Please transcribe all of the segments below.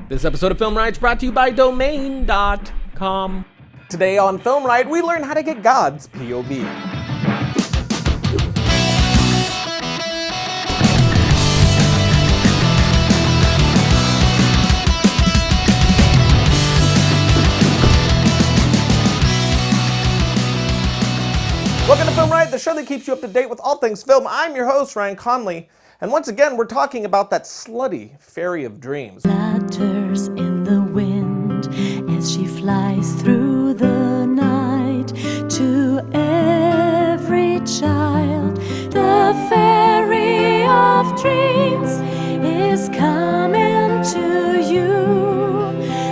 This episode of Film Riot is brought to you by Domain.com. Today on Film Riot, we learn how to get God's POV. Welcome to Film Riot, the show that keeps you up to date with all things film. I'm your host, Ryan Connolly, and once again, we're talking about that slutty fairy of dreams. Flutters in the wind as she flies through the night. To every child, the fairy of dreams is coming to you.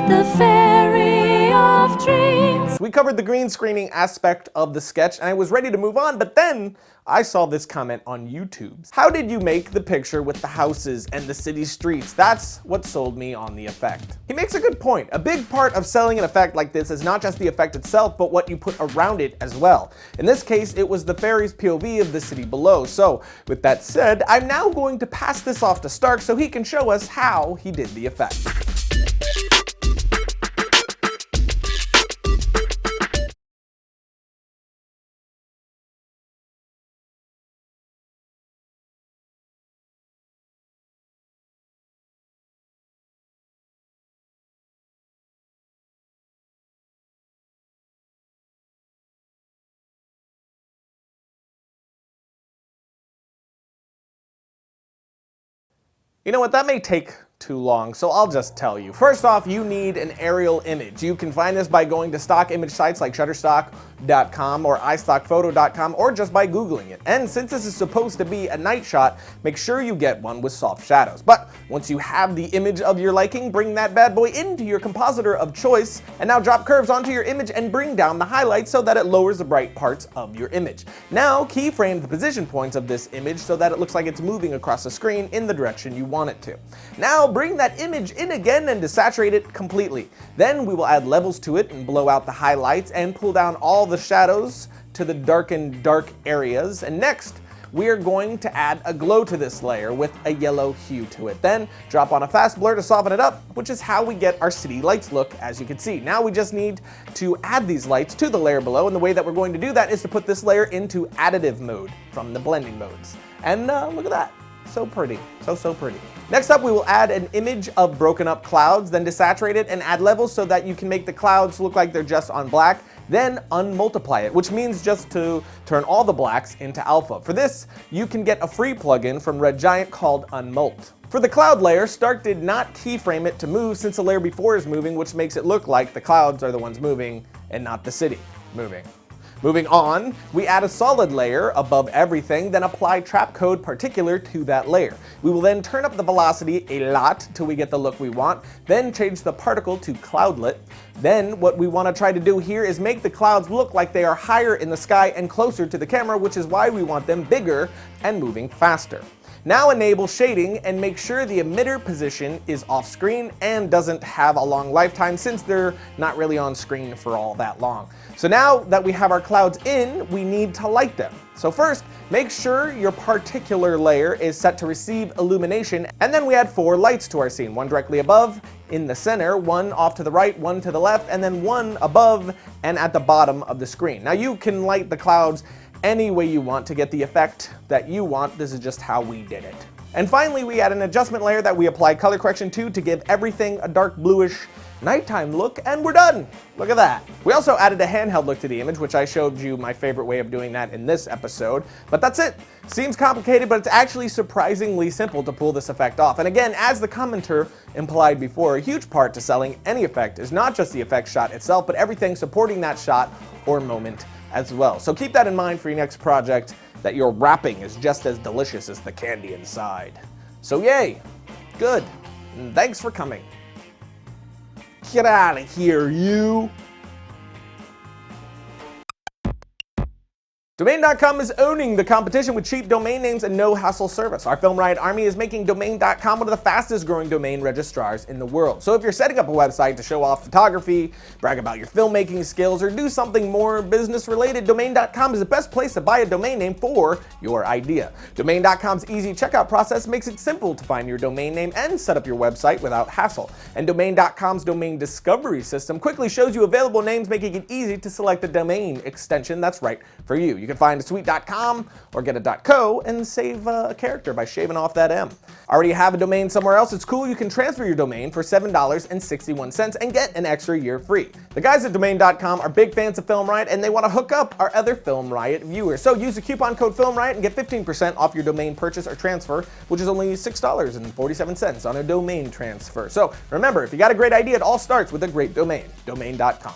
The fairy of dreams. We covered the green screening aspect of the sketch, and I was ready to move on, but then I saw this comment on YouTube. How did you make the picture with the houses and the city streets? That's what sold me on the effect. He makes a good point. A big part of selling an effect like this is not just the effect itself, but what you put around it as well. In this case, it was the fairy's POV of the city below. So with that said, I'm now going to pass this off to Stark so he can show us how he did the effect. You know what, that may take too long, so I'll just tell you. First off, you need an aerial image. You can find this by going to stock image sites like shutterstock.com or istockphoto.com or just by Googling it. And since this is supposed to be a night shot, make sure you get one with soft shadows. But once you have the image of your liking, bring that bad boy into your compositor of choice, and now drop curves onto your image and bring down the highlights so that it lowers the bright parts of your image. Now keyframe the position points of this image so that it looks like it's moving across the screen in the direction you want it to. Now bring that image in again and desaturate it completely. Then we will add levels to it and blow out the highlights and pull down all the shadows to the darkened dark areas. And next, we are going to add a glow to this layer with a yellow hue to it. Then drop on a fast blur to soften it up, which is how we get our city lights look, as you can see. Now we just need to add these lights to the layer below, and the way that we're going to do that is to put this layer into additive mode from the blending modes. And look at that. So pretty, so pretty. Next up, we will add an image of broken up clouds, then desaturate it and add levels so that you can make the clouds look like they're just on black, then unmultiply it, which means just to turn all the blacks into alpha. For this, you can get a free plugin from Red Giant called Unmult. For the cloud layer, Stark did not keyframe it to move since the layer before is moving, which makes it look like the clouds are the ones moving and not the city moving. Moving on, we add a solid layer above everything, then apply trap code particular to that layer. We will then turn up the velocity a lot till we get the look we want, then change the particle to cloudlet. Then what we want to try to do here is make the clouds look like they are higher in the sky and closer to the camera, which is why we want them bigger and moving faster. Now enable shading and make sure the emitter position is off screen and doesn't have a long lifetime since they're not really on screen for all that long. So now that we have our clouds in, we need to light them. So first, make sure your particular layer is set to receive illumination, and then we add 4 lights to our scene, one directly above, in the center, one off to the right, one to the left, and then one above and at the bottom of the screen. Now you can light the clouds any way you want to get the effect that you want. This is just how we did it. And finally, we add an adjustment layer that we apply color correction to give everything a dark bluish nighttime look, and we're done. Look at that. We also added a handheld look to the image, which I showed you my favorite way of doing that in this episode, but that's it. Seems complicated, but it's actually surprisingly simple to pull this effect off. And again, as the commenter implied before, a huge part to selling any effect is not just the effect shot itself, but everything supporting that shot or moment as well. So keep that in mind for your next project, that your wrapping is just as delicious as the candy inside. So yay, good, and thanks for coming. Get out of here, you! Domain.com is owning the competition with cheap domain names and no hassle service. Our Film Riot Army is making Domain.com one of the fastest growing domain registrars in the world. So if you're setting up a website to show off photography, brag about your filmmaking skills, or do something more business related, Domain.com is the best place to buy a domain name for your idea. Domain.com's easy checkout process makes it simple to find your domain name and set up your website without hassle. And Domain.com's domain discovery system quickly shows you available names, making it easy to select the domain extension that's right for you. You can find a sweet.com or get a .co and save a character by shaving off that M. Already have a domain somewhere else? It's cool. You can transfer your domain for $7.61 and get an extra year free. The guys at Domain.com are big fans of Film Riot and they want to hook up our other Film Riot viewers. So use the coupon code FilmRiot and get 15% off your domain purchase or transfer, which is only $6.47 on a domain transfer. So remember, if you got a great idea, it all starts with a great domain. Domain.com.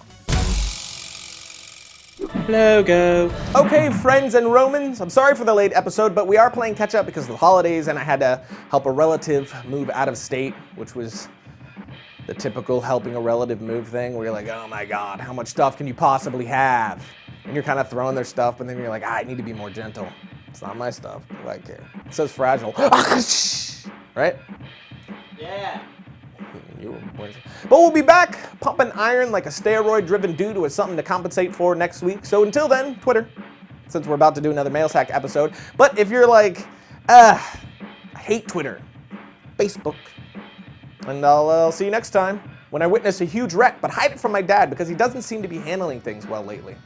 Logo. Okay, friends and Romans, I'm sorry for the late episode, but we are playing catch up because of the holidays and I had to help a relative move out of state, which was the typical helping a relative move thing where you're like, oh my God, how much stuff can you possibly have? And you're kind of throwing their stuff, but then you're like, I need to be more gentle. It's not my stuff, but I care. It says fragile. Right? Yeah. But we'll be back pumping iron like a steroid-driven dude with something to compensate for next week. So until then, Twitter, since we're about to do another Mail Sack episode. But if you're like, I hate Twitter, Facebook. And I'll see you next time when I witness a huge wreck, but hide it from my dad because he doesn't seem to be handling things well lately.